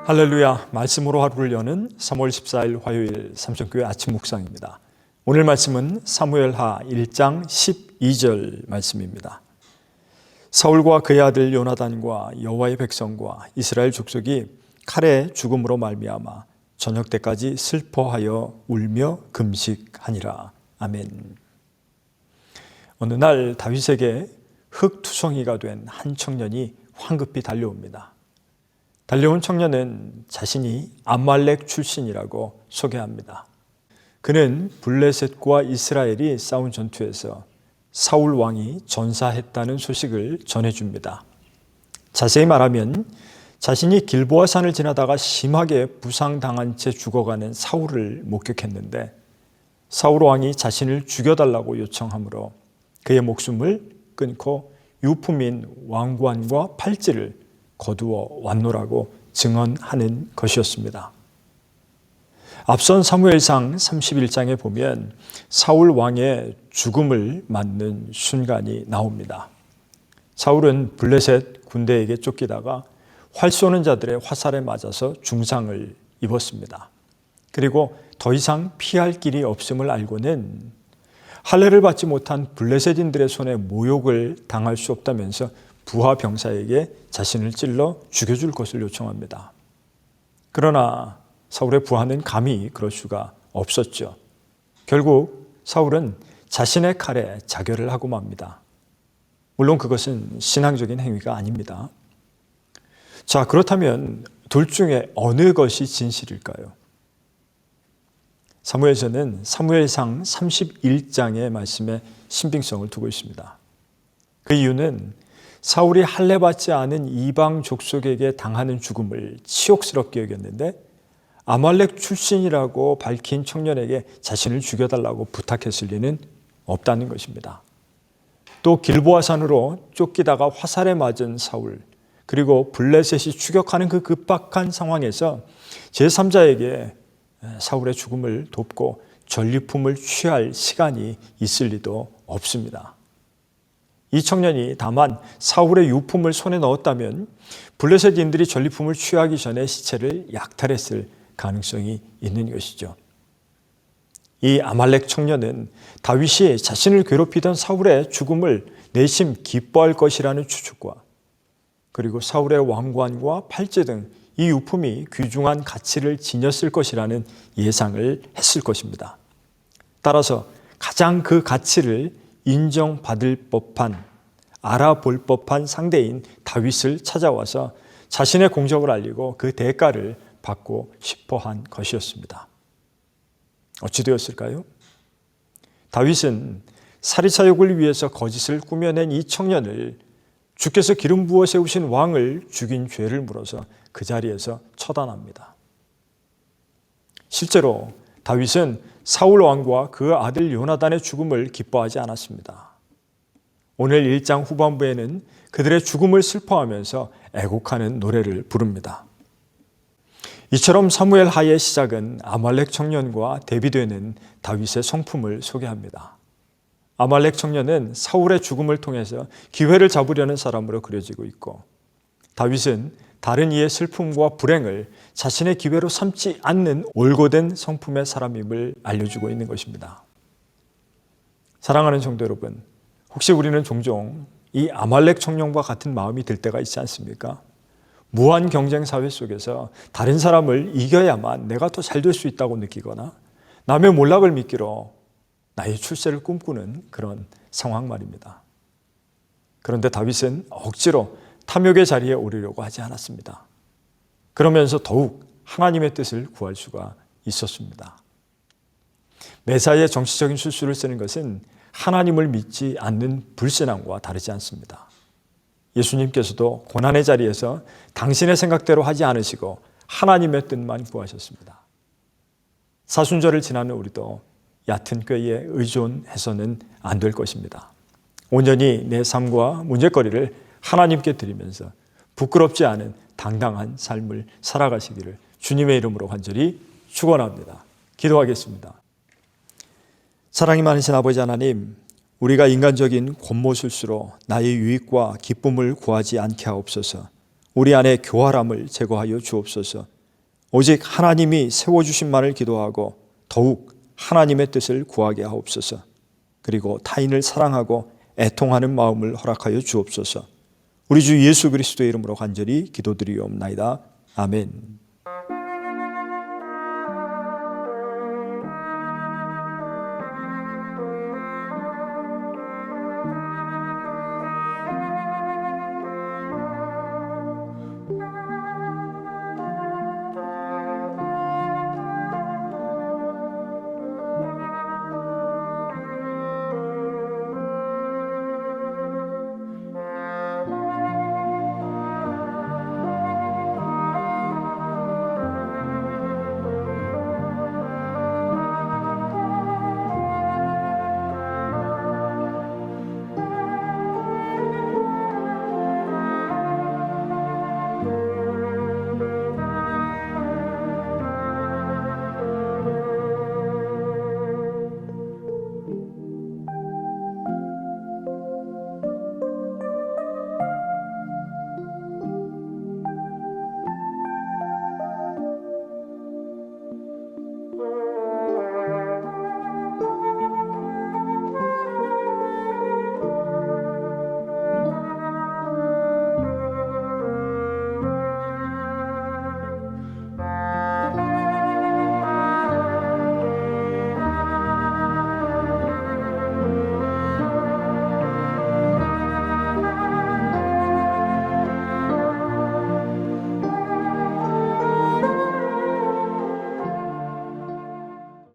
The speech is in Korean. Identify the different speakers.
Speaker 1: 할렐루야, 말씀으로 하루를 여는 3월 14일 화요일 삼성교회 아침 묵상입니다. 오늘 말씀은 사무엘하 1장 12절 말씀입니다. 사울과 그의 아들 요나단과 여호와의 백성과 이스라엘 족속이 칼의 죽음으로 말미암아 저녁 때까지 슬퍼하여 울며 금식하니라. 아멘. 어느 날 다윗에게 흙투성이가 된 한 청년이 황급히 달려옵니다. 달려온 청년은 자신이 아말렉 출신이라고 소개합니다. 그는 블레셋과 이스라엘이 싸운 전투에서 사울 왕이 전사했다는 소식을 전해줍니다. 자세히 말하면 자신이 길보아 산을 지나다가 심하게 부상당한 채 죽어가는 사울을 목격했는데 사울 왕이 자신을 죽여달라고 요청하므로 그의 목숨을 끊고 유품인 왕관과 팔찌를 거두어 왔노라고 증언하는 것이었습니다. 앞선 사무엘상 31장에 보면 사울 왕의 죽음을 맞는 순간이 나옵니다. 사울은 블레셋 군대에게 쫓기다가 활 쏘는 자들의 화살에 맞아서 중상을 입었습니다. 그리고 더 이상 피할 길이 없음을 알고는 할례를 받지 못한 블레셋인들의 손에 모욕을 당할 수 없다면서 부하 병사에게 자신을 찔러 죽여줄 것을 요청합니다. 그러나 사울의 부하는 감히 그럴 수가 없었죠. 결국 사울은 자신의 칼에 자결을 하고 맙니다. 물론 그것은 신앙적인 행위가 아닙니다. 자, 그렇다면 둘 중에 어느 것이 진실일까요? 사무엘서는 사무엘상 31장의 말씀에 신빙성을 두고 있습니다. 그 이유는 사울이 할례받지 않은 이방 족속에게 당하는 죽음을 치욕스럽게 여겼는데 아말렉 출신이라고 밝힌 청년에게 자신을 죽여달라고 부탁했을 리는 없다는 것입니다. 또 길보아 산으로 쫓기다가 화살에 맞은 사울, 그리고 블레셋이 추격하는 그 급박한 상황에서 제3자에게 사울의 죽음을 돕고 전리품을 취할 시간이 있을 리도 없습니다. 이 청년이 다만 사울의 유품을 손에 넣었다면 블레셋인들이 전리품을 취하기 전에 시체를 약탈했을 가능성이 있는 것이죠. 이 아말렉 청년은 다윗이 자신을 괴롭히던 사울의 죽음을 내심 기뻐할 것이라는 추측과 그리고 사울의 왕관과 팔찌 등 이 유품이 귀중한 가치를 지녔을 것이라는 예상을 했을 것입니다. 따라서 가장 그 가치를 인정받을 법한, 알아볼 법한 상대인 다윗을 찾아와서 자신의 공적을 알리고 그 대가를 받고 싶어 한 것이었습니다. 어찌 되었을까요? 다윗은 살인사욕을 위해서 거짓을 꾸며낸 이 청년을 주께서 기름 부어 세우신 왕을 죽인 죄를 물어서 그 자리에서 처단합니다. 실제로 다윗은 사울 왕과 그 아들 요나단의 죽음을 기뻐하지 않았습니다. 오늘 1장 후반부에는 그들의 죽음을 슬퍼하면서 애곡하는 노래를 부릅니다. 이처럼 사무엘하의 시작은 아말렉 청년과 대비되는 다윗의 성품을 소개합니다. 아말렉 청년은 사울의 죽음을 통해서 기회를 잡으려는 사람으로 그려지고 있고 다윗은 다른 이의 슬픔과 불행을 자신의 기회로 삼지 않는 올곧은 성품의 사람임을 알려주고 있는 것입니다. 사랑하는 성도 여러분, 혹시 우리는 종종 이 아말렉 청년과 같은 마음이 들 때가 있지 않습니까? 무한 경쟁 사회 속에서 다른 사람을 이겨야만 내가 더 잘 될 수 있다고 느끼거나 남의 몰락을 미끼로 나의 출세를 꿈꾸는 그런 상황 말입니다. 그런데 다윗은 억지로 탐욕의 자리에 오르려고 하지 않았습니다. 그러면서 더욱 하나님의 뜻을 구할 수가 있었습니다. 매사에 정치적인 술수를 쓰는 것은 하나님을 믿지 않는 불신앙과 다르지 않습니다. 예수님께서도 고난의 자리에서 당신의 생각대로 하지 않으시고 하나님의 뜻만 구하셨습니다. 사순절을 지나는 우리도 얕은 꾀에 의존해서는 안 될 것입니다. 온전히 내 삶과 문제거리를 하나님께 드리면서 부끄럽지 않은 당당한 삶을 살아가시기를 주님의 이름으로 간절히 축원합니다. 기도하겠습니다. 사랑이 많으신 아버지 하나님, 우리가 인간적인 권모술수로 나의 유익과 기쁨을 구하지 않게 하옵소서. 우리 안에 교활함을 제거하여 주옵소서. 오직 하나님이 세워주신 만을 기도하고 더욱 하나님의 뜻을 구하게 하옵소서. 그리고 타인을 사랑하고 애통하는 마음을 허락하여 주옵소서. 우리 주 예수 그리스도의 이름으로 간절히 기도드리옵나이다. 아멘.